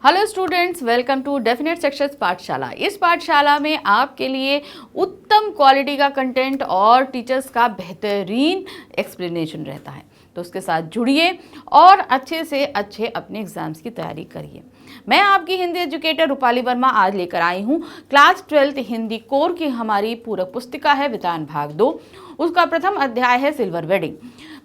Hello students, welcome to definite success Pathshala. इस पाठशाला में आपके लिए उत्तम क्वालिटी का कंटेंट और टीचर्स का बेहतरीन एक्सप्लेनेशन रहता है, तो उसके साथ जुड़िए और अच्छे से अच्छे अपने एग्जाम्स की तैयारी करिए। मैं आपकी हिंदी एजुकेटर रूपाली वर्मा आज लेकर आई हूँ क्लास 12th हिंदी कोर की हमारी पूरक पुस्तिका है वितान भाग 2। उसका प्रथम अध्याय है सिल्वर वेडिंग।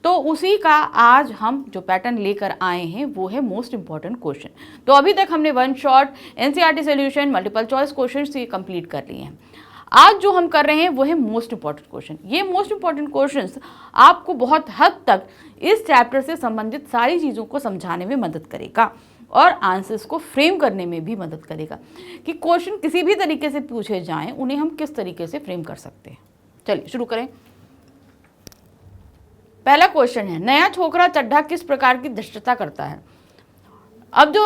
तो उसी का आज हम जो पैटर्न लेकर आए हैं वो है मोस्ट इंपॉर्टेंट क्वेश्चन। तो अभी तक हमने one shot NCERT solution multiple choice question ये कंप्लीट कर लिए हैं। आज जो हम कर रहे हैं वो है मोस्ट इंपॉर्टेंट क्वेश्चन। ये मोस्ट इंपॉर्टेंट क्वेश्चंस आपको बहुत हद तक इस चैप्टर से संबंधित सारी चीज़ों को समझाने में मदद करेगा और आंसर्स को फ्रेम करने में भी मदद करेगा कि क्वेश्चन किसी भी तरीके से पूछे जाएं उन्हें हम किस तरीके से फ्रेम कर सकते हैं। चलिए शुरू करें। पहला क्वेश्चन है, नया छोकरा चड्ढा किस प्रकार की धृष्टता करता है। अब जो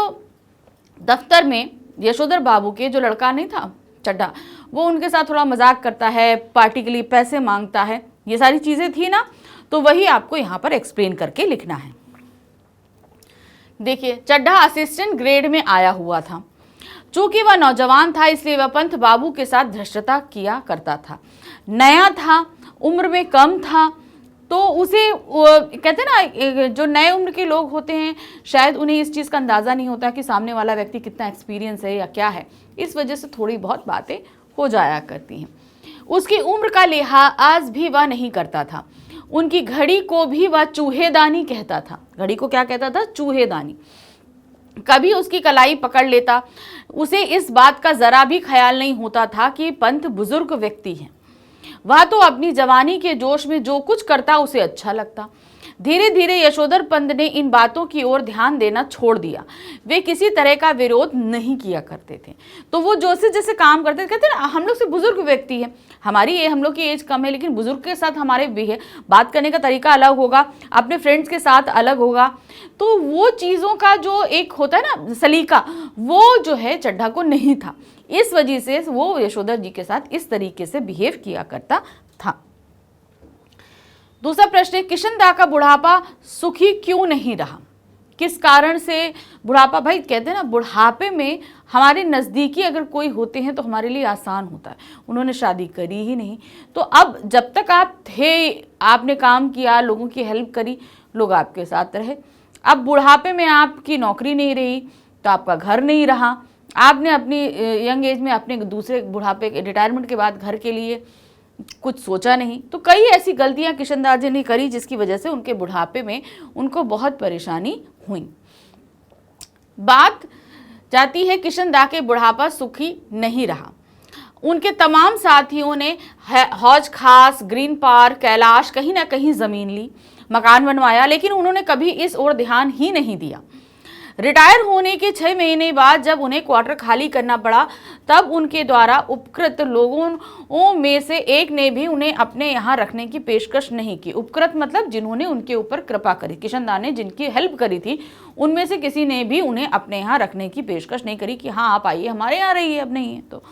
दफ्तर में यशोधर बाबू के जो लड़का नहीं था चड्ढा, वो उनके साथ थोड़ा मजाक करता है, पार्टी के लिए पैसे मांगता है, ये सारी चीजें थी ना, तो वही आपको यहाँ पर एक्सप्लेन करके लिखना है। देखिए, चड्ढा असिस्टेंट ग्रेड में आया हुआ था। चूंकि वह नौजवान था इसलिए वह पंत बाबू के साथ धृष्टता किया करता था। नया था, उम्र में कम था, तो उसे कहते ना, जो नए उम्र के लोग होते हैं शायद उन्हें इस चीज़ का अंदाज़ा नहीं होता कि सामने वाला व्यक्ति कितना एक्सपीरियंस है या क्या है, इस वजह से थोड़ी बहुत बातें हो जाया करती हैं। उसकी उम्र का लिहाज भी वह नहीं करता था। उनकी घड़ी को भी वह चूहेदानी कहता था। घड़ी को क्या कहता था? चूहेदानी। कभी उसकी कलाई पकड़ लेता। उसे इस बात का जरा भी ख्याल नहीं होता था कि पंत बुजुर्ग व्यक्ति है। वह तो अपनी जवानी के जोश में जो कुछ करता उसे अच्छा लगता। धीरे धीरे यशोधर पंत ने इन बातों की ओर ध्यान देना छोड़ दिया। वे किसी तरह का विरोध नहीं किया करते थे। तो वो जैसे जैसे काम करते थे, कहते ना, हम लोग से बुजुर्ग व्यक्ति है, हम लोग की एज कम है, लेकिन बुजुर्ग के साथ हमारे भी है, बात करने का तरीका अलग होगा, अपने फ्रेंड्स के साथ अलग होगा। तो वो चीज़ों का जो एक होता है ना सलीका, वो जो है चड्ढा को नहीं था। इस वजह से वो यशोधर जी के साथ इस तरीके से बिहेव किया करता था। दूसरा प्रश्न है, किशन दा का बुढ़ापा सुखी क्यों नहीं रहा। किस कारण से बुढ़ापा, भाई कहते हैं ना, बुढ़ापे में हमारे नज़दीकी अगर कोई होते हैं तो हमारे लिए आसान होता है। उन्होंने शादी करी ही नहीं, तो अब जब तक आप थे, आपने काम किया, लोगों की हेल्प करी, लोग आपके साथ रहे। अब बुढ़ापे में आपकी नौकरी नहीं रही तो आपका घर नहीं रहा, आपने अपनी यंग एज में अपने दूसरे बुढ़ापे के रिटायरमेंट के बाद घर के लिए कुछ सोचा नहीं। तो कई ऐसी गलतियां किशनदास जी ने करी जिसकी वजह से उनके बुढ़ापे में उनको बहुत परेशानी हुई। बात जाती है किशनदा के बुढ़ापा सुखी नहीं रहा। उनके तमाम साथियों ने हौज खास, ग्रीन पार्क, कैलाश कहीं ना कहीं ज़मीन ली, मकान बनवाया, लेकिन उन्होंने कभी इस ओर ध्यान ही नहीं दिया। रिटायर होने के 6 महीने बाद जब उन्हें क्वार्टर खाली करना पड़ा, तब उनके द्वारा उपकृत लोगों में से एक ने भी उन्हें अपने यहाँ रखने की पेशकश नहीं की। उपकृत मतलब जिन्होंने उनके ऊपर कृपा करी, किशनदा ने जिनकी हेल्प करी थी, उनमें से किसी ने भी उन्हें अपने यहाँ रखने की पेशकश नहीं करी कि हाँ आप आइए, हमारे यहाँ रहिए। अब नहीं है तो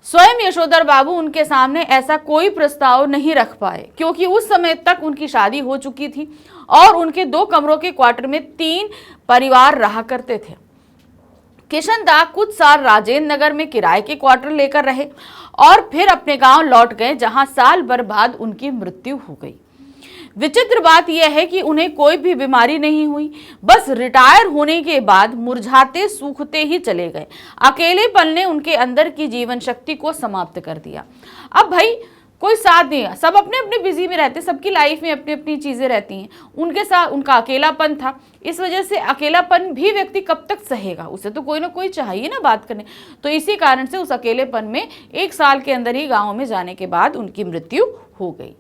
स्वयं यशोधर बाबू उनके सामने ऐसा कोई प्रस्ताव नहीं रख पाए, क्योंकि उस समय तक उनकी शादी हो चुकी थी और उनके 2 कमरों के क्वार्टर में 3 परिवार रहा करते थे। किशनदा कुछ साल राजेंद्र नगर में किराए के क्वार्टर लेकर रहे और फिर अपने गांव लौट गए, जहां साल भर बाद उनकी मृत्यु हो गई। विचित्र बात यह है कि उन्हें कोई भी बीमारी नहीं हुई, बस रिटायर होने के बाद मुरझाते सूखते ही चले गए। अकेलेपन ने उनके अंदर की जीवन शक्ति को समाप्त कर दिया। अब भाई कोई साथ नहीं है, सब अपने अपने बिजी में रहते, सबकी लाइफ में अपनी अपनी चीजें रहती हैं। उनके साथ उनका अकेलापन था, इस वजह से अकेलापन भी व्यक्ति कब तक सहेगा, उसे तो कोई ना कोई चाहिए ना बात करने। तो इसी कारण से उस अकेलेपन में 1 साल के अंदर ही गाँव में जाने के बाद उनकी मृत्यु हो गई।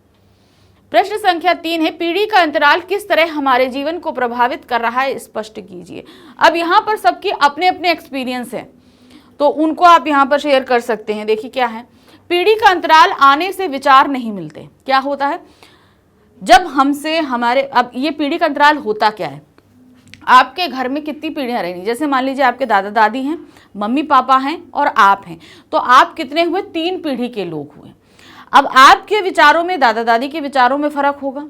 प्रश्न संख्या 3 है, पीढ़ी का अंतराल किस तरह हमारे जीवन को प्रभावित कर रहा है, स्पष्ट कीजिए। अब यहाँ पर सबके अपने अपने एक्सपीरियंस हैं, तो उनको आप यहाँ पर शेयर कर सकते हैं। देखिए क्या है, पीढ़ी का अंतराल आने से विचार नहीं मिलते। क्या होता है जब हमसे हमारे, अब ये पीढ़ी का अंतराल होता क्या है, आपके घर में कितनी पीढ़ियाँ रही, जैसे मान लीजिए आपके दादा दादी हैं, मम्मी पापा हैं और आप हैं, तो आप कितने हुए? 3 पीढ़ी के लोग हुए। अब आपके विचारों में दादा दादी के विचारों में फर्क होगा,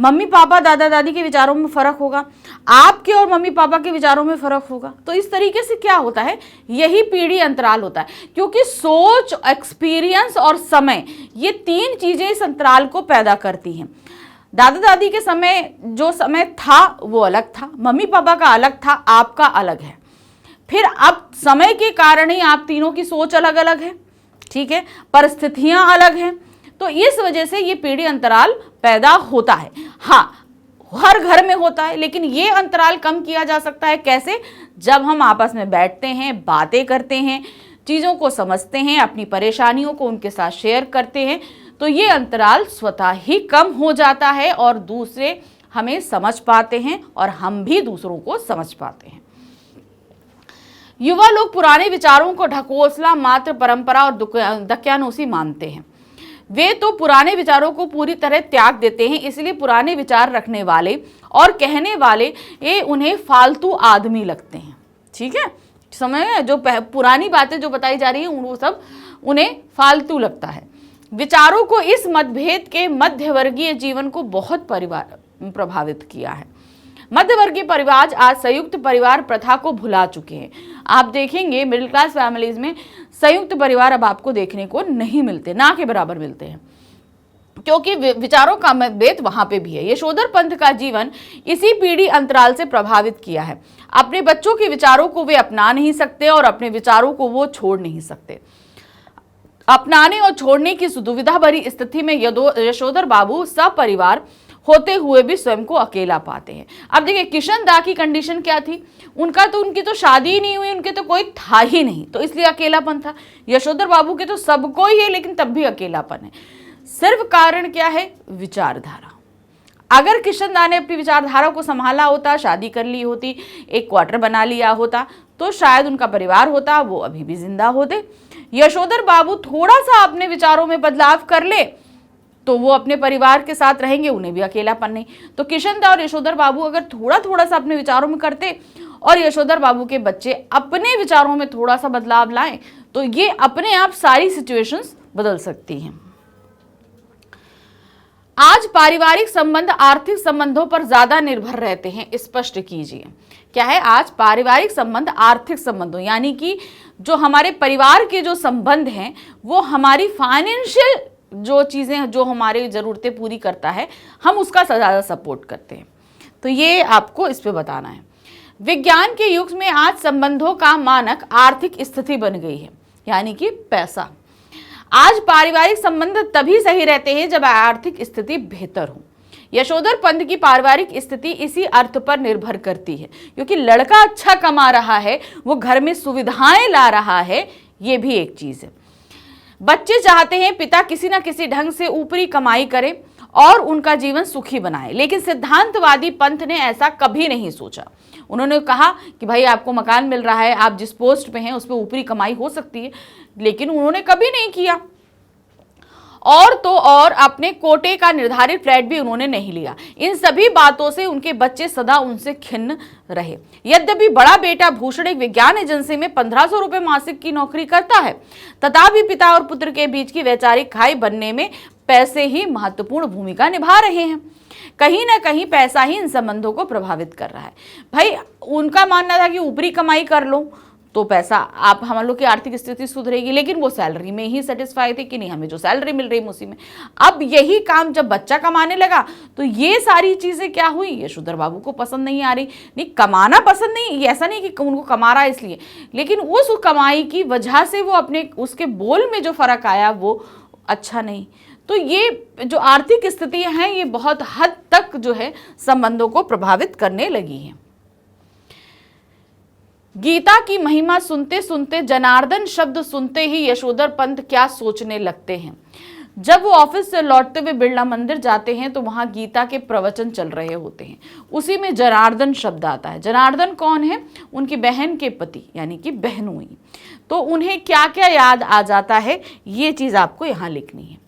मम्मी पापा दादा दादी के विचारों में फर्क होगा, आपके और मम्मी पापा के विचारों में फर्क होगा। तो इस तरीके से क्या होता है, यही पीढ़ी अंतराल होता है, क्योंकि सोच, एक्सपीरियंस और समय, ये 3 चीजें इस अंतराल को पैदा करती हैं। दादा दादी के समय जो समय था वो अलग था, मम्मी पापा का अलग था, आपका अलग है। फिर अब समय के कारण ही आप तीनों की सोच अलग अलग है, ठीक है, परिस्थितियां अलग हैं, तो इस वजह से ये पीढ़ी अंतराल पैदा होता है। हाँ, हर घर में होता है, लेकिन ये अंतराल कम किया जा सकता है कैसे, जब हम आपस में बैठते हैं, बातें करते हैं, चीज़ों को समझते हैं, अपनी परेशानियों को उनके साथ शेयर करते हैं, तो ये अंतराल स्वतः ही कम हो जाता है और दूसरे हमें समझ पाते हैं और हम भी दूसरों को समझ पाते हैं। युवा लोग पुराने विचारों को ढकोसला मात्र परंपरा और दकियानूसी मानते हैं। वे तो पुराने विचारों को पूरी तरह त्याग देते हैं, इसलिए पुराने विचार रखने वाले और कहने वाले ये उन्हें फालतू आदमी लगते हैं। ठीक है, समय जो पुरानी बातें जो बताई जा रही हैं वो सब उन्हें फालतू लगता है। विचारों को इस मतभेद के मध्यवर्गीय जीवन को बहुत प्रभावित किया है। मध्यवर्गीय परिवार आज संयुक्त परिवार प्रथा को भुला चुके हैं। आप देखेंगे मिडिल क्लास फैमिलीज में संयुक्त परिवार अब आपको देखने को नहीं मिलते, ना के बराबर मिलते हैं, क्योंकि विचारों का मतभेद वहां पे भी है। यशोधर पंत का जीवन इसी पीढ़ी अंतराल से प्रभावित किया है। अपने बच्चों के विचारों को वे अपना नहीं सकते और अपने विचारों को वो छोड़ नहीं सकते। अपनाने और छोड़ने की दुविधा भरी स्थिति में यशोधर बाबू सपरिवार होते हुए भी स्वयं को अकेला पाते हैं। अब देखिए किशन दा की कंडीशन क्या थी, उनकी तो शादी ही नहीं हुई, उनके तो कोई था ही नहीं, तो इसलिए अकेलापन था। यशोधर बाबू के तो सबको ही है, लेकिन तब भी अकेलापन है। सिर्फ कारण क्या है, विचारधारा। अगर किशन दा ने अपनी विचारधारा को संभाला होता, शादी कर ली होती, एक क्वार्टर बना लिया होता, तो शायद उनका परिवार होता, वो अभी भी जिंदा होते। यशोधर बाबू थोड़ा सा अपने विचारों में बदलाव कर ले तो वो अपने परिवार के साथ रहेंगे, उन्हें भी अकेलापन नहीं। तो किशन दा और यशोधर बाबू अगर थोड़ा थोड़ा सा अपने विचारों में करते और यशोधर बाबू के बच्चे अपने विचारों में थोड़ा सा बदलाव लाएं, तो ये अपने आप सारी सिचुएशंस बदल सकती हैं। आज पारिवारिक संबंध आर्थिक संबंधों पर ज्यादा निर्भर रहते हैं, स्पष्ट कीजिए। क्या है, आज पारिवारिक संबंध आर्थिक संबंधों, यानी कि जो हमारे परिवार के जो संबंध हैं वो हमारी फाइनेंशियल जो चीज़ें जो हमारी ज़रूरतें पूरी करता है, हम उसका ज़्यादा सपोर्ट करते हैं। तो ये आपको इस पे बताना है। विज्ञान के युग में आज संबंधों का मानक आर्थिक स्थिति बन गई है, यानी कि पैसा। आज पारिवारिक संबंध तभी सही रहते हैं जब आर्थिक स्थिति बेहतर हो। यशोधर पंत की पारिवारिक स्थिति इसी अर्थ पर निर्भर करती है, क्योंकि लड़का अच्छा कमा रहा है, वो घर में सुविधाएं ला रहा है, ये भी एक चीज़ है। बच्चे चाहते हैं पिता किसी न किसी ढंग से ऊपरी कमाई करे और उनका जीवन सुखी बनाए, लेकिन सिद्धांतवादी पंथ ने ऐसा कभी नहीं सोचा। उन्होंने कहा कि भाई आपको मकान मिल रहा है, आप जिस पोस्ट पे हैं उस पर ऊपरी कमाई हो सकती है, लेकिन उन्होंने कभी नहीं किया। और तो और अपने कोटे का निर्धारित फ्लैट भी उन्होंने नहीं लिया। इन सभी बातों से उनके बच्चे सदा उनसे खिन्न रहे। यद्यपि बड़ा बेटा भूषण एक विज्ञान एजेंसी में 1500 रुपए मासिक की नौकरी करता है, तथापि पिता और पुत्र के बीच की वैचारिक खाई बनने में पैसे ही महत्वपूर्ण भूमिका निभा रहे हैं। कहीं ना कहीं पैसा ही इन संबंधों को प्रभावित कर रहा है। भाई उनका मानना था कि ऊपरी कमाई कर लो तो पैसा आप हम लोग की आर्थिक स्थिति सुधरेगी, लेकिन वो सैलरी में ही सेटिस्फाई थे कि नहीं, हमें जो सैलरी मिल रही है उसी में। अब यही काम जब बच्चा कमाने लगा तो ये सारी चीज़ें क्या हुई, यशोधर बाबू को पसंद नहीं आ रही। नहीं, कमाना पसंद नहीं, ऐसा नहीं कि उनको कमा रहा है इसलिए, लेकिन उस कमाई की वजह से वो अपने उसके बोल में जो फर्क आया वो अच्छा नहीं। तो ये जो आर्थिक स्थितियाँ हैं ये बहुत हद तक जो है संबंधों को प्रभावित करने लगी हैं। गीता की महिमा सुनते सुनते, जनार्दन शब्द सुनते ही यशोधर पंत क्या सोचने लगते हैं। जब वो ऑफिस से लौटते हुए बिरला मंदिर जाते हैं तो वहां गीता के प्रवचन चल रहे होते हैं, उसी में जनार्दन शब्द आता है। जनार्दन कौन है, उनकी बहन के पति यानी कि बहनोई। तो उन्हें क्या क्या याद आ जाता है ये चीज आपको यहाँ लिखनी है।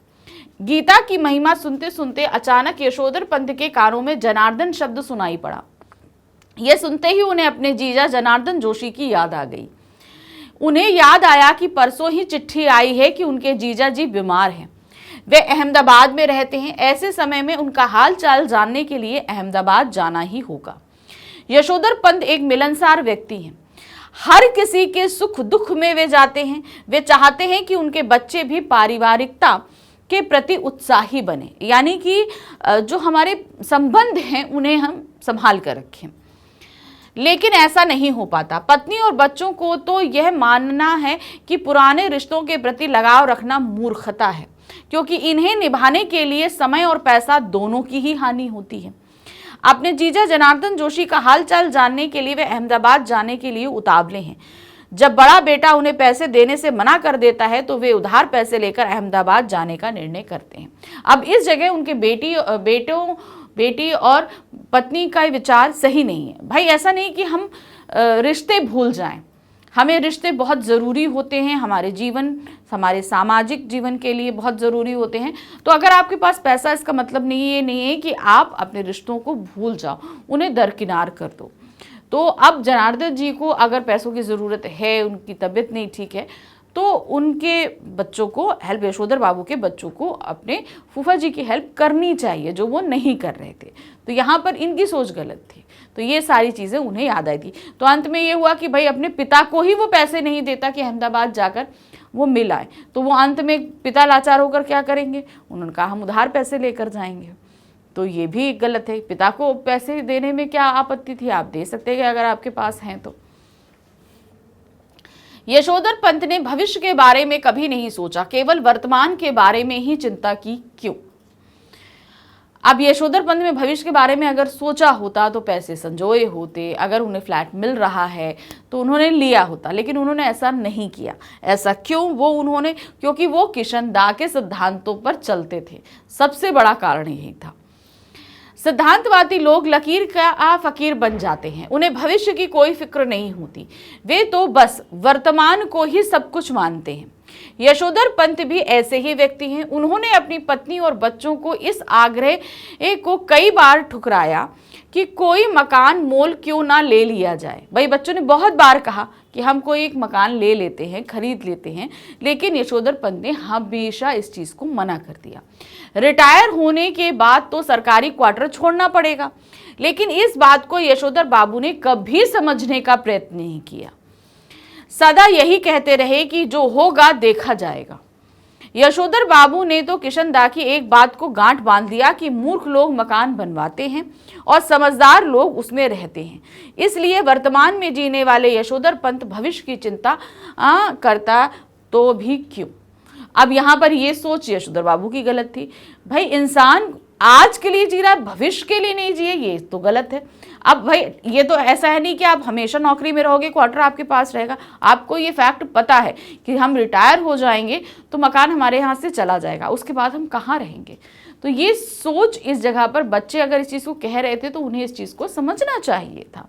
गीता की महिमा सुनते सुनते अचानक यशोधर पंत के कानों में जनार्दन शब्द सुनाई पड़ा। यह सुनते ही उन्हें अपने जीजा जनार्दन जोशी की याद आ गई। उन्हें याद आया कि परसों ही चिट्ठी आई है कि उनके जीजा जी बीमार हैं। वे अहमदाबाद में रहते हैं। ऐसे समय में उनका हाल चाल जानने के लिए अहमदाबाद जाना ही होगा। यशोधर पंत एक मिलनसार व्यक्ति हैं। हर किसी के सुख दुख में वे जाते हैं। वे चाहते हैं कि उनके बच्चे भी पारिवारिकता के प्रति उत्साही बने, यानी कि जो हमारे संबंध हैं उन्हें हम संभाल कर रखें। लेकिन ऐसा नहीं हो पाता। पत्नी और बच्चों को तो यह मानना है कि पुराने रिश्तों के प्रति लगाव रखना मूर्खता है, क्योंकि इन्हें निभाने के लिए समय और पैसा दोनों की ही हानि होती है। अपने जीजा जनार्दन जोशी का हालचाल जानने के लिए वे अहमदाबाद जाने के लिए उतावले हैं। जब बड़ा बेटा उन्हें पैसे देने से मना कर देता है तो वे उधार पैसे लेकर अहमदाबाद जाने का निर्णय करते हैं। अब इस जगह उनके बेटी और पत्नी का विचार सही नहीं है। भाई ऐसा नहीं कि हम रिश्ते भूल जाएं, हमें रिश्ते बहुत ज़रूरी होते हैं, हमारे जीवन, हमारे सामाजिक जीवन के लिए बहुत ज़रूरी होते हैं। तो अगर आपके पास पैसा, इसका मतलब ये नहीं है कि आप अपने रिश्तों को भूल जाओ, उन्हें दरकिनार कर दो। तो अब जनार्दन जी को अगर पैसों की ज़रूरत है, उनकी तबीयत नहीं ठीक है, तो उनके बच्चों को हेल्प, यशोधर बाबू के बच्चों को अपने फूफा जी की हेल्प करनी चाहिए, जो वो नहीं कर रहे थे। तो यहाँ पर इनकी सोच गलत थी। तो ये सारी चीज़ें उन्हें याद आई थी। तो अंत में ये हुआ कि भाई अपने पिता को ही वो पैसे नहीं देता कि अहमदाबाद जाकर वो मिल आए। तो वो अंत में पिता लाचार होकर क्या करेंगे, उन्होंने कहा हम उधार पैसे लेकर जाएंगे। तो ये भी गलत है। पिता को पैसे देने में क्या आपत्ति थी, आप दे सकते हैं अगर आपके पास हैं तो। यशोधर पंत ने भविष्य के बारे में कभी नहीं सोचा, केवल वर्तमान के बारे में ही चिंता की। क्यों? अब यशोधर पंत में भविष्य के बारे में अगर सोचा होता तो पैसे संजोए होते, अगर उन्हें फ्लैट मिल रहा है तो उन्होंने लिया होता, लेकिन उन्होंने ऐसा नहीं किया। ऐसा क्यों? क्योंकि वो किशन दा के सिद्धांतों पर चलते थे। सबसे बड़ा कारण यही था। सिद्धांतवादी लोग लकीर का फकीर बन जाते हैं, उन्हें भविष्य की कोई फिक्र नहीं होती। वे तो बस वर्तमान को ही सब कुछ मानते हैं। यशोधर पंत भी ऐसे ही व्यक्ति हैं। उन्होंने अपनी पत्नी और बच्चों को इस आग्रह को कई बार ठुकराया कि कोई मकान मोल क्यों ना ले लिया जाए। भाई बच्चों ने बहुत बार कहा कि हम कोई एक मकान ले लेते हैं, खरीद लेते हैं, लेकिन यशोधर पंत ने हमेशा इस चीज़ को मना कर दिया। रिटायर होने के बाद तो सरकारी क्वार्टर छोड़ना पड़ेगा, लेकिन इस बात को यशोधर बाबू ने कभी समझने का प्रयत्न नहीं किया। सदा यही कहते रहे कि जो होगा देखा जाएगा। यशोधर बाबू ने तो किशन दा की एक बात को गांठ बांध दिया कि मूर्ख लोग मकान बनवाते हैं और समझदार लोग उसमें रहते हैं। इसलिए वर्तमान में जीने वाले यशोधर पंत भविष्य की चिंता करता तो भी क्यों। अब यहाँ पर ये सोच यशोधर बाबू की गलत थी। भाई इंसान आज के लिए जी रहा है, भविष्य के लिए नहीं जिए, ये तो गलत है। अब भाई ये तो ऐसा है नहीं कि आप हमेशा नौकरी में रहोगे, क्वार्टर आपके पास रहेगा। आपको ये फैक्ट पता है कि हम रिटायर हो जाएंगे तो मकान हमारे यहाँ से चला जाएगा, उसके बाद हम कहाँ रहेंगे। तो ये सोच इस जगह पर बच्चे अगर इस चीज़ को कह रहे थे तो उन्हें इस चीज़ को समझना चाहिए था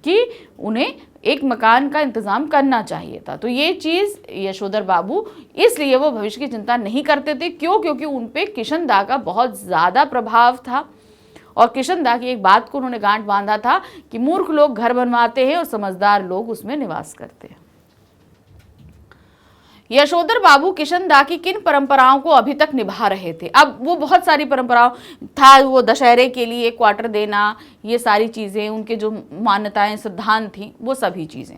कि उन्हें एक मकान का इंतज़ाम करना चाहिए था। तो ये चीज़ यशोधर बाबू, इसलिए वो भविष्य की चिंता नहीं करते थे। क्यों? क्योंकि उन पे किशन दा का बहुत ज़्यादा प्रभाव था और किशन दा की एक बात को उन्होंने गांठ बांधा था कि मूर्ख लोग घर बनवाते हैं और समझदार लोग उसमें निवास करते हैं। यशोधर बाबू किशन दा की किन परंपराओं को अभी तक निभा रहे थे? अब वो बहुत सारी परंपराओं था, वो दशहरे के लिए क्वार्टर देना, ये सारी चीज़ें, उनके जो मान्यताएं सिद्धांत थी, वो सभी चीज़ें।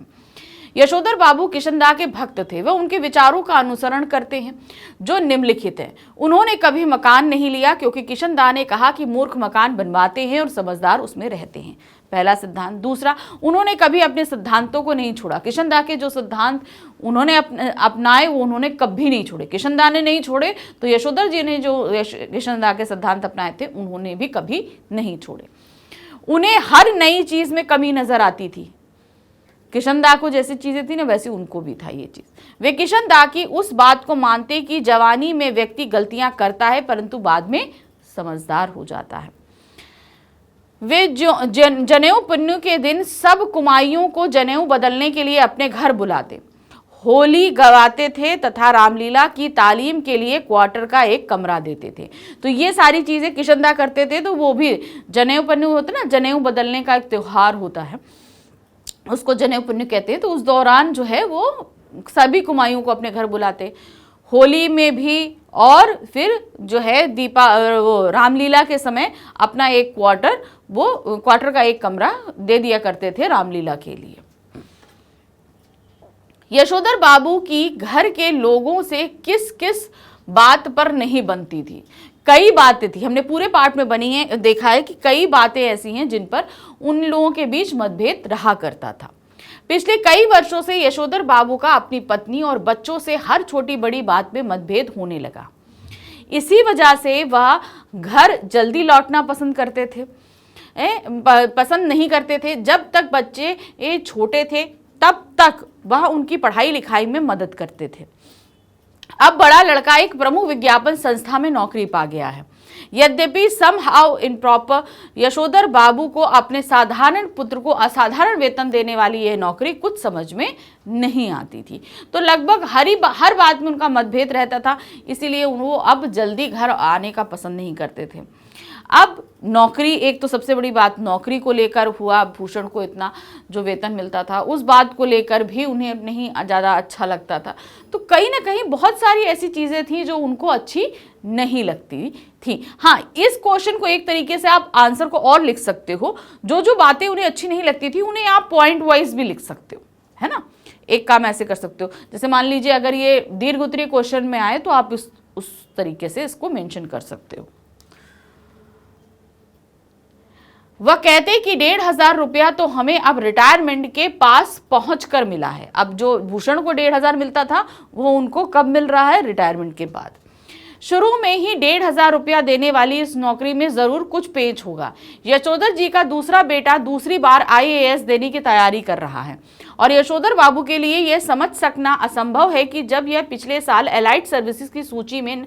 यशोधर बाबू किशन दा के भक्त थे। वह उनके विचारों का अनुसरण करते हैं जो निम्नलिखित हैं। उन्होंने कभी मकान नहीं लिया क्योंकि किशन दा ने कहा कि मूर्ख मकान बनवाते हैं और समझदार उसमें रहते हैं, पहला सिद्धांत। दूसरा, उन्होंने कभी अपने सिद्धांतों को नहीं छोड़ा। किशन दा के जो सिद्धांत उन्होंने अपनाए वो उन्होंने कभी नहीं छोड़े। किशन दा ने नहीं छोड़े तो यशोधर जी ने जो किशन दा के सिद्धांत अपनाए थे उन्होंने भी कभी नहीं छोड़े। उन्हें हर नई चीज़ में कमी नजर आती थी। किशन दा को जैसी चीज़ें थी ना वैसे उनको भी था ये चीज़। वे किशन दा की उस बात को मानते कि जवानी में व्यक्ति गलतियां करता है परंतु बाद में समझदार हो जाता है। वे जनेऊ पुन्नु के दिन सब कुमाइयों को जनेऊ बदलने के लिए अपने घर बुलाते, होली गवाते थे तथा रामलीला की तालीम के लिए क्वार्टर का एक कमरा देते थे। तो ये सारी चीज़ें किशन दा करते थे। तो वो भी जनेऊ पुन्नु होता ना, जनेऊ बदलने का एक त्यौहार होता है, उसको जनेऊ पुन्नु कहते हैं। तो उस दौरान जो है वो सभी कुमाइयों को अपने घर बुलाते, होली में भी और फिर जो है वो रामलीला के समय अपना एक क्वार्टर का एक कमरा दे दिया करते थे रामलीला के लिए। यशोधर बाबू की घर के लोगों से किस किस बात पर नहीं बनती थी? कई बातें थी, हमने पूरे पार्ट में बनी है, देखा है कि कई बातें ऐसी हैं जिन पर उन लोगों के बीच मतभेद रहा करता था। पिछले कई वर्षों से यशोधर बाबू का अपनी पत्नी और बच्चों से हर छोटी बड़ी बात में मतभेद होने लगा। इसी वजह से वह घर जल्दी लौटना पसंद करते थे, पसंद नहीं करते थे। जब तक बच्चे छोटे थे तब तक वह उनकी पढ़ाई लिखाई में मदद करते थे। अब बड़ा लड़का एक प्रमुख विज्ञापन संस्था में नौकरी पा गया है। यद्यपि समहाउ इम्प्रॉपर यशोधर बाबू को अपने साधारण पुत्र को असाधारण वेतन देने वाली यह नौकरी कुछ समझ में नहीं आती थी। तो लगभग हर बात में उनका मतभेद रहता था, इसीलिए वो अब जल्दी घर आने का पसंद नहीं करते थे। अब नौकरी, एक तो सबसे बड़ी बात नौकरी को लेकर हुआ, भूषण को इतना जो वेतन मिलता था उस बात को लेकर भी उन्हें नहीं ज़्यादा अच्छा लगता था। तो कहीं ना कहीं बहुत सारी ऐसी चीज़ें थी जो उनको अच्छी नहीं लगती थी। हाँ, इस क्वेश्चन को एक तरीके से आप आंसर को और लिख सकते हो, जो जो बातें उन्हें अच्छी नहीं लगती थी उन्हें आप पॉइंट वाइज भी लिख सकते हो, है ना। एक काम ऐसे कर सकते हो, जैसे मान लीजिए अगर ये दीर्घ उत्तरीय क्वेश्चन में आए तो आप उस तरीके से इसको मेंशन कर सकते हो। वह कहते कि 1,500 रुपया तो हमें अब रिटायरमेंट के पास पहुंचकर मिला है। अब जो भूषण को 1,500 मिलता था वो उनको कब मिल रहा है? रिटायरमेंट के बाद। शुरू में ही 1,500 रुपया देने वाली इस नौकरी में जरूर कुछ पेच होगा। यशोधर जी का दूसरा बेटा दूसरी बार IAS देने की तैयारी कर रहा है और यशोधर बाबू के लिए यह समझ सकना असंभव है कि जब यह पिछले साल एलाइड सर्विसेज की सूची में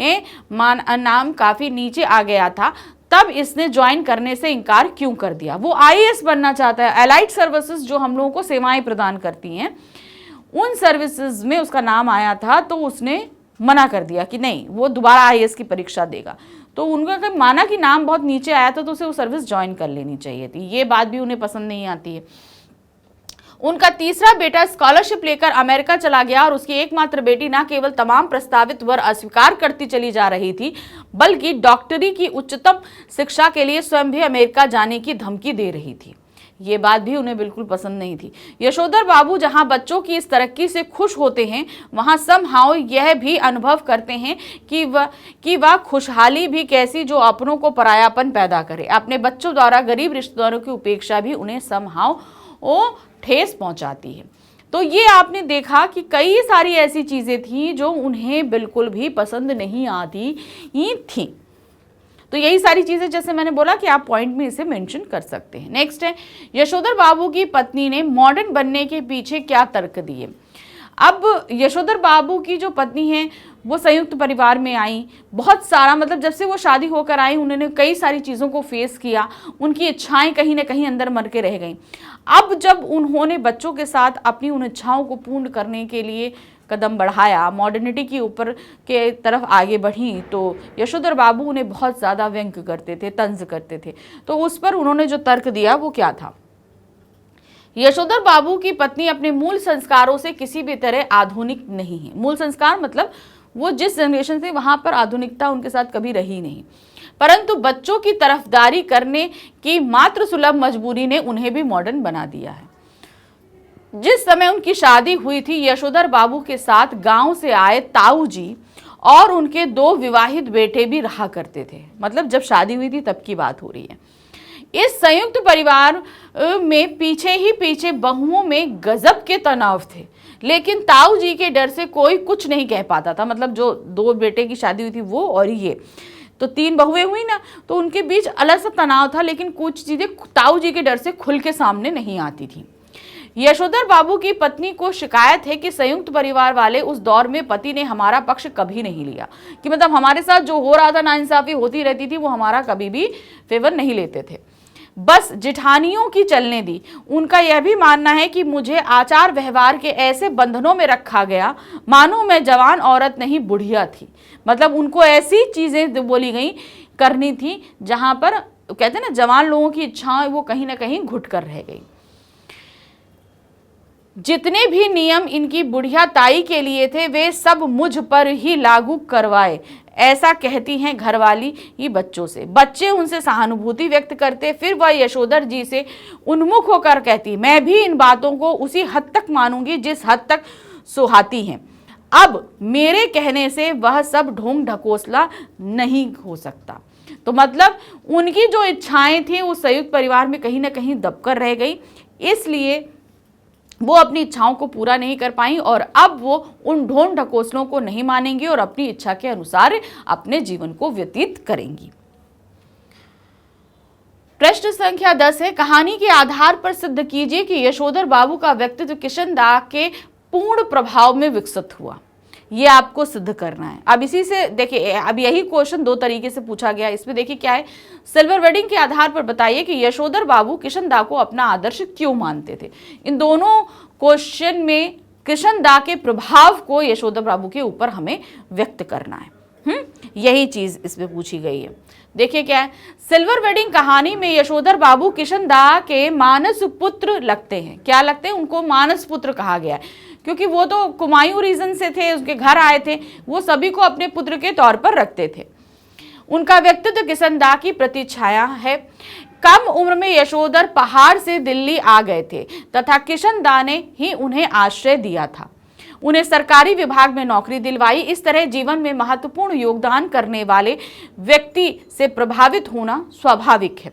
नाम काफी नीचे आ गया था तब इसने ज्वाइन करने से इनकार क्यों कर दिया। वो IAS बनना चाहता है। एलाइड सर्विसेज जो हम लोगों को सेवाएं प्रदान करती हैं, उन सर्विसेज में उसका नाम आया था तो उसने मना कर दिया कि नहीं, वो दोबारा IAS की परीक्षा देगा। तो उनका अगर माना कि नाम बहुत नीचे आया था तो उसे वो सर्विस ज्वाइन कर लेनी चाहिए थी। ये बात भी उन्हें पसंद नहीं आती है। उनका तीसरा बेटा स्कॉलरशिप लेकर अमेरिका चला गया और उसकी एकमात्र बेटी न केवल तमाम प्रस्तावित वर अस्वीकार करती चली जा रही थी बल्कि डॉक्टरी की उच्चतम शिक्षा के लिए स्वयं भी अमेरिका जाने की धमकी दे रही थी। ये बात भी उन्हें बिल्कुल पसंद नहीं थी। यशोधर बाबू जहां बच्चों की इस तरक्की से खुश होते हैं वहां समहाउ यह भी अनुभव करते हैं कि वह खुशहाली भी कैसी जो अपनों को परायापन पैदा करे। अपने बच्चों द्वारा गरीब रिश्तेदारों की उपेक्षा भी उन्हें समहाउ ठेस पहुंचाती है। तो ये आपने देखा कि कई सारी ऐसी चीजें थी जो उन्हें बिल्कुल भी पसंद नहीं आती ही थी। तो यही सारी चीजें जैसे मैंने बोला कि आप पॉइंट में इसे मेंशन कर सकते हैं। नेक्स्ट है, यशोधर बाबू की पत्नी ने मॉडर्न बनने के पीछे क्या तर्क दिए। अब यशोधर बाबू की जो पत्नी है वो संयुक्त परिवार में आई, बहुत सारा मतलब जब से वो शादी होकर आई उन्होंने कई सारी चीज़ों को फेस किया, उनकी इच्छाएं कहीं ना कहीं अंदर मर के रह गईं। अब जब उन्होंने बच्चों के साथ अपनी उन इच्छाओं को पूर्ण करने के लिए कदम बढ़ाया, मॉडर्निटी के ऊपर के तरफ आगे बढ़ी, तो यशोधर बाबू उन्हें बहुत ज़्यादा व्यंग करते थे, तंज करते थे। तो उस पर उन्होंने जो तर्क दिया वो क्या था। यशोधर बाबू की पत्नी अपने मूल संस्कारों से किसी भी तरह आधुनिक नहीं है। मूल संस्कार मतलब वो जिस जनरेशन से वहां पर आधुनिकता उनके साथ कभी रही नहीं, परंतु बच्चों की तरफदारी करने की मात्र सुलभ मजबूरी ने उन्हें भी मॉडर्न बना दिया है। जिस समय उनकी शादी हुई थी यशोधर बाबू के साथ गांव से आए ताऊ जी और उनके 2 विवाहित बेटे भी रहा करते थे। मतलब जब शादी हुई थी तब की बात हो रही है। इस संयुक्त परिवार में पीछे ही पीछे बहुओं में गजब के तनाव थे, लेकिन ताऊ जी के डर से कोई कुछ नहीं कह पाता था। मतलब जो 2 बेटे की शादी हुई थी वो और ये तो 3 बहुएं हुई ना, तो उनके बीच अलग सा तनाव था, लेकिन कुछ चीजें ताऊ जी के डर से खुल के सामने नहीं आती थी। यशोधर बाबू की पत्नी को शिकायत है कि संयुक्त परिवार वाले उस दौर में पति ने हमारा पक्ष कभी नहीं लिया, कि मतलब हमारे साथ जो हो रहा था नाइंसाफी होती रहती थी वो हमारा कभी भी फेवर नहीं लेते थे, बस जिठानियों की चलने दी। उनका यह भी मानना है कि मुझे आचार व्यवहार के ऐसे बंधनों में रखा गया मानो मैं जवान औरत नहीं बुढ़िया थी। मतलब उनको ऐसी चीजें बोली गई करनी थी जहां पर कहते हैं ना जवान लोगों की इच्छाएं वो कहीं ना कहीं घुट कर रह गई। जितने भी नियम इनकी बुढ़िया ताई के लिए थे वे सब मुझ पर ही लागू करवाए, ऐसा कहती हैं घरवाली ही बच्चों से। बच्चे उनसे सहानुभूति व्यक्त करते, फिर वह यशोधर जी से उन्मुख होकर कहती, मैं भी इन बातों को उसी हद तक मानूंगी जिस हद तक सुहाती हैं। अब मेरे कहने से वह सब ढोंग ढकोसला नहीं हो सकता। तो मतलब उनकी जो इच्छाएं थी उस संयुक्त परिवार में कहीं ना कहीं दबकर रह गई, इसलिए वो अपनी इच्छाओं को पूरा नहीं कर पाई और अब वो उन ढोंग ढकोसलों को नहीं मानेंगी और अपनी इच्छा के अनुसार अपने जीवन को व्यतीत करेंगी। प्रश्न संख्या 10 है, कहानी के आधार पर सिद्ध कीजिए कि यशोधर बाबू का व्यक्तित्व किशन दाह के पूर्ण प्रभाव में विकसित हुआ। ये आपको सिद्ध करना है। अब इसी से देखिए, अब यही क्वेश्चन दो तरीके से पूछा गया। इसमें देखिए क्या है, सिल्वर वेडिंग के आधार पर बताइए कि यशोधर बाबू किशन दाह को अपना आदर्श क्यों मानते थे। इन दोनों क्वेश्चन में किशन दाह के प्रभाव को यशोधर बाबू के ऊपर हमें व्यक्त करना है। यही चीज इसमें पूछी गई है। देखिए क्या है, सिल्वर वेडिंग कहानी में यशोधर बाबू किशन दाह के मानस पुत्र लगते हैं। क्या लगते हैं? उनको मानस पुत्र कहा गया है क्योंकि वो तो कुमायूं रीजन से थे, उसके घर आए थे, वो सभी को अपने पुत्र के तौर पर रखते थे। उनका व्यक्तित्व किशन दाह की प्रतिछाया है। कम उम्र में यशोधर पहाड़ से दिल्ली आ गए थे तथा किशन दाह ने ही उन्हें आश्रय दिया था, उन्हें सरकारी विभाग में नौकरी दिलवाई। इस तरह जीवन में महत्वपूर्ण योगदान करने वाले व्यक्ति से प्रभावित होना स्वाभाविक है।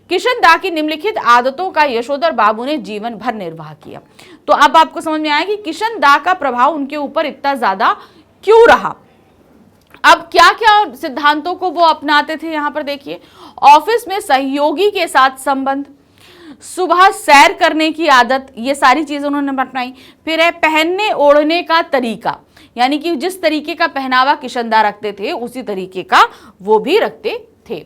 किशन दाह की निम्नलिखित आदतों का यशोधर बाबू ने जीवन भर निर्वाह किया। तो अब आपको समझ में आया कि किशन दाह का प्रभाव उनके ऊपर इतना ज्यादा क्यों रहा। अब क्या क्या सिद्धांतों को वो अपनाते थे, यहां पर देखिए, ऑफिस में सहयोगी के साथ संबंध, सुबह सैर करने की आदत, ये सारी चीजें उन्होंने अपनाई। फिर है पहनने ओढ़ने का तरीका, यानी कि जिस तरीके का पहनावा किशन दाह रखते थे उसी तरीके का वो भी रखते थे।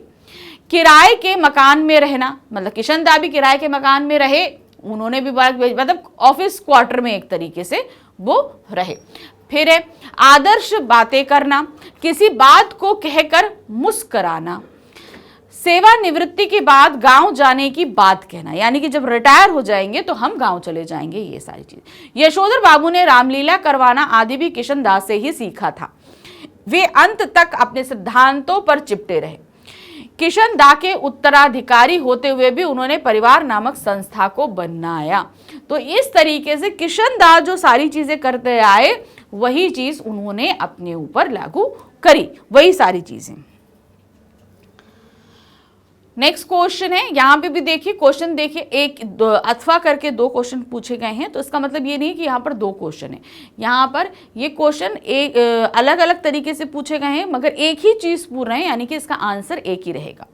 किराए के मकान में रहना, मतलब किशन दाह भी किराए के मकान में रहे, उन्होंने भी मतलब ऑफिस क्वार्टर में एक तरीके से वो रहे। फिर है आदर्श बातें करना, किसी बात को कहकर मुस्कराना, सेवानिवृत्ति के बाद गांव जाने की बात कहना, यानी कि जब रिटायर हो जाएंगे तो हम गांव चले जाएंगे, ये सारी चीज। यशोधर बाबू ने रामलीला करवाना आदि भी किशन दाह से ही सीखा था। वे अंत तक अपने सिद्धांतों पर चिपटे रहे। किशन दाह के उत्तराधिकारी होते हुए भी उन्होंने परिवार नामक संस्था को बनाया। तो इस तरीके से किशन दाह जो सारी चीजें करते आए वही चीज उन्होंने अपने ऊपर लागू करी, वही सारी चीजें। नेक्स्ट क्वेश्चन है, यहां पे भी देखिए क्वेश्चन देखिए, एक अथवा करके दो क्वेश्चन पूछे गए हैं। तो इसका मतलब ये नहीं कि यहाँ पर दो क्वेश्चन है, यहाँ पर ये क्वेश्चन एक अलग अलग तरीके से पूछे गए हैं मगर एक ही चीज पूछ रहे हैं, यानी कि इसका आंसर एक ही रहेगा।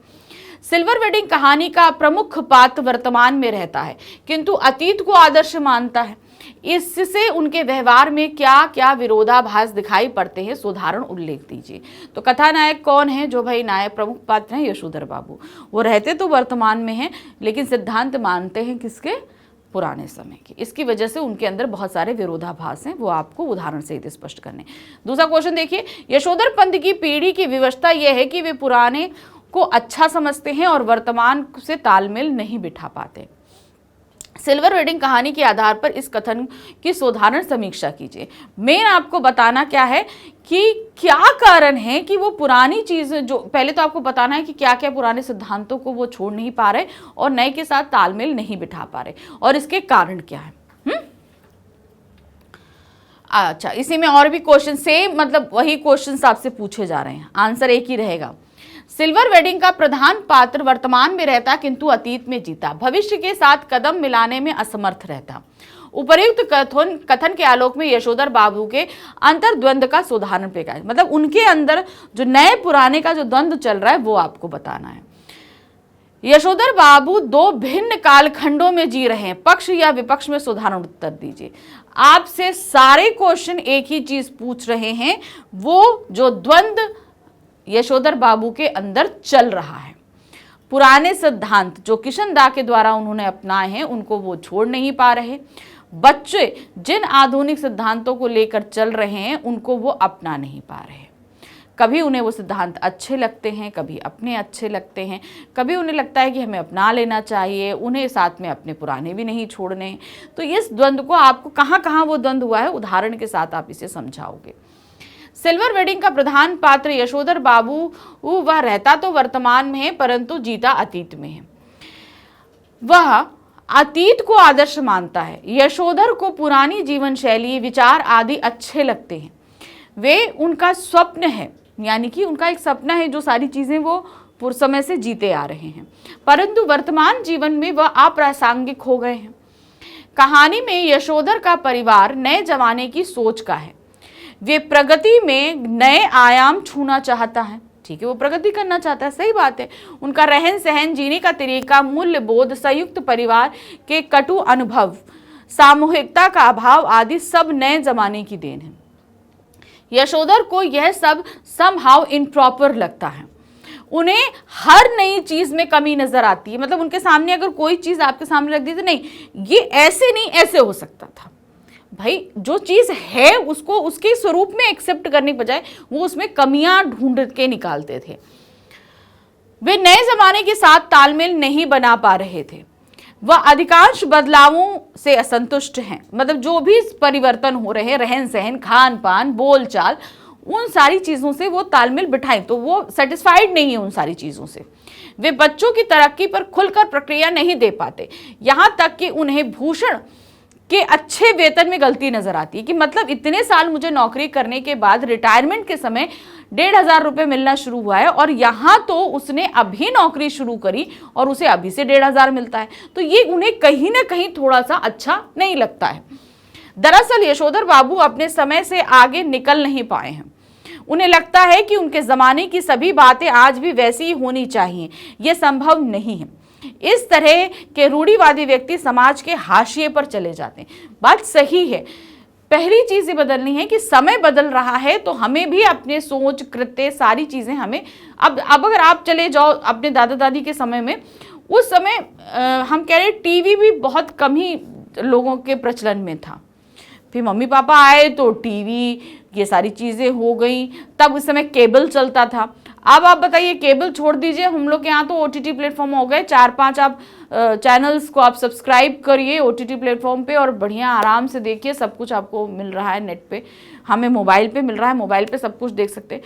सिल्वर वेडिंग कहानी का प्रमुख पात्र वर्तमान में रहता है किंतु अतीत को आदर्श मानता है। इससे उनके व्यवहार में क्या क्या विरोधाभास दिखाई पड़ते हैं, उदाहरण उल्लेख दीजिए। तो कथानायक कौन है? जो भाई नायक प्रमुख पात्र हैं यशोधर बाबू। वो रहते तो वर्तमान में हैं लेकिन सिद्धांत मानते हैं किसके? पुराने समय के। इसकी वजह से उनके अंदर बहुत सारे विरोधाभास हैं, वो आपको उदाहरण से स्पष्ट करने। दूसरा क्वेश्चन देखिए, यशोधर पंथ की पीढ़ी की विवशता यह है कि वे पुराने को अच्छा समझते हैं और वर्तमान से तालमेल नहीं बिठा पाते। सिल्वर वेडिंग कहानी के आधार पर इस कथन की साधारण समीक्षा कीजिए। मेन आपको बताना क्या है कि क्या कारण है कि वो पुरानी चीजें, जो पहले तो आपको बताना है कि क्या क्या पुराने सिद्धांतों को वो छोड़ नहीं पा रहे और नए के साथ तालमेल नहीं बिठा पा रहे और इसके कारण क्या है। अच्छा, इसी में और भी क्वेश्चन सेम, मतलब वही क्वेश्चन आपसे पूछे जा रहे हैं, आंसर एक ही रहेगा। सिल्वर वेडिंग का प्रधान पात्र वर्तमान में रहता किंतु अतीत में जीता, भविष्य के साथ कदम मिलाने में असमर्थ रहता। उपर्युक्त कथन के आलोक में यशोधर बाबू के अंतर्द्वंद का सुधारण पेश है, मतलब उनके अंदर जो नए पुराने का जो द्वंद्व चल रहा है वो आपको बताना है। यशोधर बाबू दो भिन्न कालखंडों में जी रहे हैं, पक्ष या विपक्ष में साधारण उत्तर दीजिए। आपसे सारे क्वेश्चन एक ही चीज पूछ रहे हैं, वो जो द्वंद्व यशोधर बाबू के अंदर चल रहा है, पुराने सिद्धांत जो किशन दाह के द्वारा उन्होंने अपनाए हैं उनको वो छोड़ नहीं पा रहे, बच्चे जिन आधुनिक सिद्धांतों को लेकर चल रहे हैं उनको वो अपना नहीं पा रहे। कभी उन्हें वो सिद्धांत अच्छे लगते हैं, कभी अपने अच्छे लगते हैं, कभी उन्हें लगता है कि हमें अपना लेना चाहिए, उन्हें साथ में अपने पुराने भी नहीं छोड़ने हैं। तो इस द्वंद्व को आपको कहाँ कहाँ वो द्वंद्व हुआ है, उदाहरण के साथ आप इसे समझाओगे। सिल्वर वेडिंग का प्रधान पात्र यशोधर बाबू, वह रहता तो वर्तमान में है परंतु जीता अतीत में है। वह अतीत को आदर्श मानता है। यशोधर को पुरानी जीवन शैली, विचार आदि अच्छे लगते हैं। वे उनका स्वप्न है, यानी कि उनका एक सपना है, जो सारी चीजें वो पूर्व समय से जीते आ रहे हैं, परंतु वर्तमान जीवन में वह अप्रासंगिक हो गए हैं। कहानी में यशोधर का परिवार नए जमाने की सोच का है। वे प्रगति में नए आयाम छूना चाहता है। ठीक है, वो प्रगति करना चाहता है, सही बात है। उनका रहन सहन, जीने का तरीका, मूल्य बोध, संयुक्त परिवार के कटु अनुभव, सामूहिकता का अभाव आदि सब नए जमाने की देन है। यशोधर को यह सब समहाउ इम्प्रॉपर लगता है। उन्हें हर नई चीज में कमी नजर आती है। मतलब उनके सामने अगर कोई चीज आपके सामने रख दी तो नहीं, ये ऐसे नहीं, ऐसे हो सकता था। भाई जो चीज है उसको उसके स्वरूप में एक्सेप्ट करने के बजाय वो उसमें कमियां ढूंढ के निकालते थे। वे नए जमाने के साथ तालमेल नहीं बना पा रहे थे। वह अधिकांश बदलावों से असंतुष्ट हैं। मतलब जो भी परिवर्तन हो रहे हैं, रहन सहन, खान पान, बोल चाल, उन सारी चीजों से वो तालमेल बिठाएं तो वो सेटिस्फाइड नहीं है उन सारी चीजों से। वे बच्चों की तरक्की पर खुलकर प्रक्रिया नहीं दे पाते। यहां तक कि उन्हें भूषण के अच्छे वेतन में गलती नजर आती है कि मतलब इतने साल मुझे नौकरी करने के बाद रिटायरमेंट के समय 1,500 रुपये मिलना शुरू हुआ है और यहाँ तो उसने अभी नौकरी शुरू करी और उसे अभी से 1,500 मिलता है। तो ये उन्हें कहीं ना कहीं थोड़ा सा अच्छा नहीं लगता है। दरअसल यशोधर बाबू अपने समय से आगे निकल नहीं पाए हैं। उन्हें लगता है कि उनके जमाने की सभी बातें आज भी वैसी ही होनी चाहिए। यह संभव नहीं है। इस तरह के रूढ़िवादी व्यक्ति समाज के हाशिए पर चले जाते हैं। बात सही है। पहली चीज ये बदलनी है कि समय बदल रहा है तो हमें भी अपने सोच, कृत्य, सारी चीजें हमें अब अगर आप चले जाओ अपने दादा दादी के समय में, उस समय हम कह रहे टीवी भी बहुत कम ही लोगों के प्रचलन में था। फिर मम्मी पापा आए तो टीवी, ये सारी चीज़ें हो गई। तब उस समय केबल चलता था। अब आप बताइए, केबल छोड़ दीजिए, हम लोग के यहाँ तो ओटीटी प्लेटफॉर्म हो गए। 4-5 आप चैनल्स को आप सब्सक्राइब करिए ओटीटी प्लेटफॉर्म पे और बढ़िया आराम से देखिए। सब कुछ आपको मिल रहा है नेट पे, हमें मोबाइल पे मिल रहा है, मोबाइल पे सब कुछ देख सकते हैं।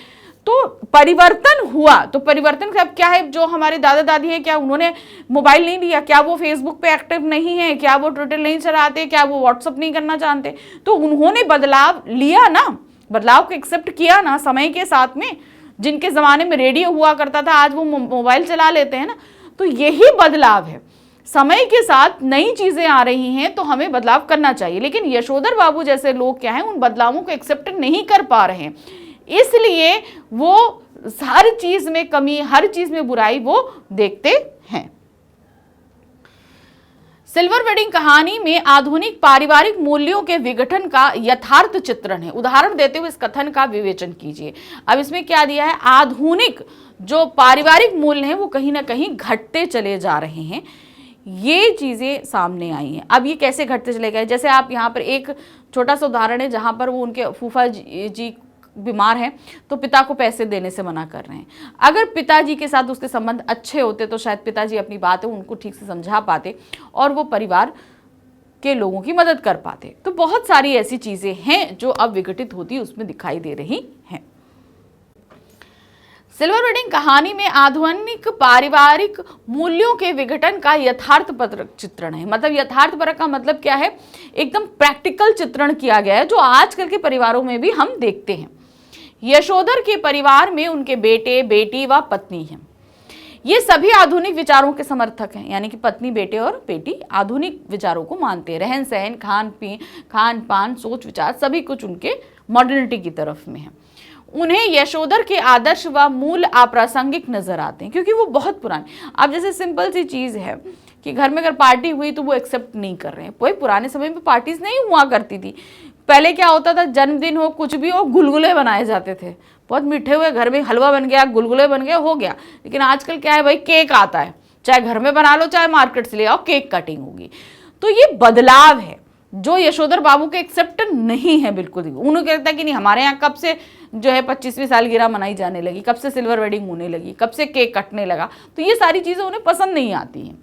तो परिवर्तन हुआ, तो परिवर्तन अब क्या है, जो हमारे दादा दादी हैं क्या उन्होंने मोबाइल नहीं लिया? क्या वो फेसबुक पे एक्टिव नहीं है? क्या वो ट्विटर नहीं चलाते? क्या वो व्हाट्सअप नहीं करना जानते? तो उन्होंने बदलाव लिया ना, बदलाव को एक्सेप्ट किया ना समय के साथ में। जिनके ज़माने में रेडियो हुआ करता था, आज वो मोबाइल चला लेते हैं ना। तो यही बदलाव है। समय के साथ नई चीज़ें आ रही हैं तो हमें बदलाव करना चाहिए। लेकिन यशोधर बाबू जैसे लोग क्या हैं, उन बदलावों को एक्सेप्ट नहीं कर पा रहे हैं, इसलिए वो हर चीज़ में कमी, हर चीज़ में बुराई वो देखते हैं। सिल्वर वेडिंग कहानी में आधुनिक पारिवारिक मूल्यों के विघटन का यथार्थ चित्रण है। उदाहरण देते हुए इस कथन का विवेचन कीजिए। अब इसमें क्या दिया है, आधुनिक जो पारिवारिक मूल्य हैं वो कहीं ना कहीं घटते चले जा रहे हैं। ये चीज़ें सामने आई हैं। अब ये कैसे घटते चले गए, जैसे आप यहाँ पर एक छोटा सा उदाहरण है जहाँ पर वो उनके फूफा जी बीमार हैं तो पिता को पैसे देने से मना कर रहे हैं। अगर पिताजी के साथ उसके संबंध अच्छे होते तो शायद पिताजी अपनी बातें उनको ठीक से समझा पाते और वो परिवार के लोगों की मदद कर पाते। तो बहुत सारी ऐसी चीज़ें हैं जो अब विघटित होती उसमें दिखाई दे रही हैं। सिल्वर वेडिंग कहानी में आधुनिक पारिवारिक मूल्यों के विघटन का यथार्थपरक चित्रण है। मतलब यथार्थपरक का मतलब क्या है, एकदम प्रैक्टिकल चित्रण किया गया है जो आजकल के परिवारों में भी हम देखते हैं। यशोधर के परिवार में उनके बेटे, बेटी व पत्नी हैं। ये सभी आधुनिक विचारों के समर्थक हैं, यानी कि पत्नी, बेटे और बेटी आधुनिक विचारों को मानते हैं। रहन सहन, खान पान, सोच विचार सभी कुछ उनके मॉडर्निटी की तरफ में है। उन्हें यशोधर के आदर्श व मूल अप्रासंगिक नजर आते हैं क्योंकि वो बहुत पुराने। अब जैसे सिंपल सी चीज़ है कि घर में अगर पार्टी हुई तो वो एक्सेप्ट नहीं कर रहे हैं। कोई पुराने समय में पार्टीज नहीं हुआ करती थी। पहले क्या होता था, जन्मदिन हो, कुछ भी हो, गुलगुले बनाए जाते थे। बहुत मीठे हुए, घर में हलवा बन गया, गुलगुले बन गए, हो गया। लेकिन आजकल क्या है भाई, केक आता है, चाहे घर में बना लो चाहे मार्केट से ले आओ, केक कटिंग होगी। तो ये बदलाव है। जो यशोधर बाबू के एक्सेप्ट नहीं है बिल्कुल भी। उन्हें कहता है कि नहीं, हमारे यहाँ कब से जो है 25वीं सालगिरह मनाई जाने लगी, कब से सिल्वर वेडिंग होने लगी, कब से केक कटने लगा। तो ये सारी चीज़ें उन्हें पसंद नहीं आती हैं।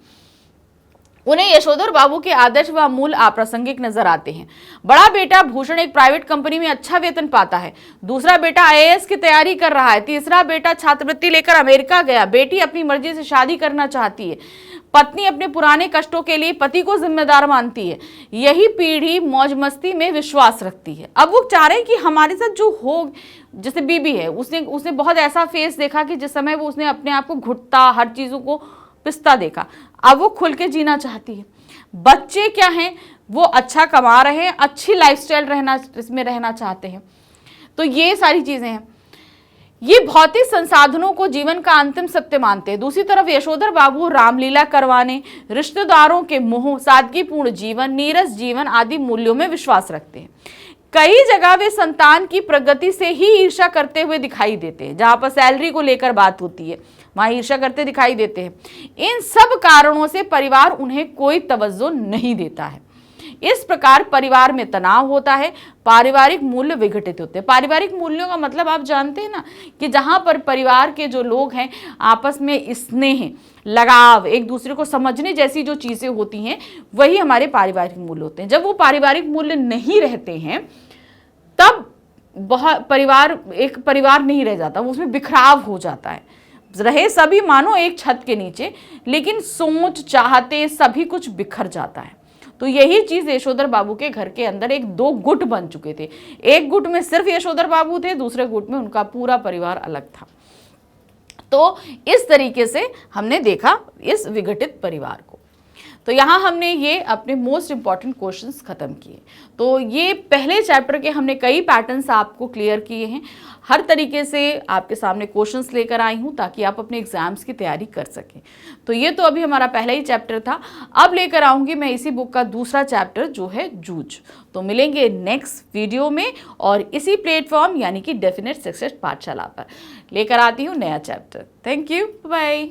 उन्हें यशोधर बाबू के आदर्श व मूल अप्रासंगिक नजर आते हैं। बड़ा बेटा भूषण एक प्राइवेट कंपनी में अच्छा वेतन पाता है, दूसरा बेटा आईएएस की तैयारी कर रहा है, तीसरा बेटा छात्रवृत्ति लेकर अमेरिका गया, बेटी अपनी मर्जी से शादी करना चाहती है, पत्नी अपने पुराने कष्टों के लिए पति को जिम्मेदार मानती है, यही पीढ़ी मौज मस्ती में विश्वास रखती है। अब वो चाह रहे हैं कि हमारे साथ जो हो, जैसे बीबी है, उसने बहुत ऐसा फेस देखा कि जिस समय वो उसने अपने आप को घुटता, हर चीजों को पिसता देखा। अब वो खुल के जीना चाहती है। बच्चे क्या हैं, वो अच्छा कमा रहे हैं, अच्छी लाइफस्टाइल इसमें रहना चाहते हैं। तो ये सारी चीजें हैं। ये भौतिक संसाधनों को जीवन का अंतिम सत्य मानते हैं। दूसरी तरफ यशोधर बाबू रामलीला करवाने, रिश्तेदारों के मोह, सादगीपूर्ण जीवन, नीरस जीवन आदि मूल्यों में विश्वास रखते हैं। कई जगह वे संतान की प्रगति से ही ईर्ष्या करते हुए दिखाई देते हैं। जहां पर सैलरी को लेकर बात होती है, वहां ईर्ष्या करते दिखाई देते हैं। इन सब कारणों से परिवार उन्हें कोई तवज्जो नहीं देता है। इस प्रकार परिवार में तनाव होता है, पारिवारिक मूल्य विघटित होते हैं। पारिवारिक मूल्यों का मतलब आप जानते हैं ना, कि जहां पर परिवार के जो लोग हैं आपस में स्नेह, लगाव, एक दूसरे को समझने जैसी जो चीजें होती हैं, वही हमारे पारिवारिक मूल्य होते हैं। जब वो पारिवारिक मूल्य नहीं रहते हैं तब एक परिवार नहीं रह जाता, वो उसमें बिखराव हो जाता है। रहे सभी मानो एक छत के नीचे, लेकिन सोच, चाहते सभी कुछ बिखर जाता है। तो यही चीज यशोधर बाबू के घर के अंदर एक दो गुट बन चुके थे। एक गुट में सिर्फ यशोधर बाबू थे, दूसरे गुट में उनका पूरा परिवार अलग था। तो इस तरीके से हमने देखा इस विघटित परिवार को। तो यहाँ हमने ये अपने मोस्ट इंपॉर्टेंट क्वेश्चंस खत्म किए। तो ये पहले चैप्टर के हमने कई पैटर्न्स आपको क्लियर किए हैं। हर तरीके से आपके सामने क्वेश्चंस लेकर आई हूँ ताकि आप अपने एग्जाम्स की तैयारी कर सकें। तो ये तो अभी हमारा पहला ही चैप्टर था। अब लेकर आऊँगी मैं इसी बुक का दूसरा चैप्टर जो है जूझ। तो मिलेंगे नेक्स्ट वीडियो में और इसी प्लेटफॉर्म यानी कि डेफिनेट सक्सेस पाठशाला पर लेकर आती हूँ नया चैप्टर। Thank you, bye.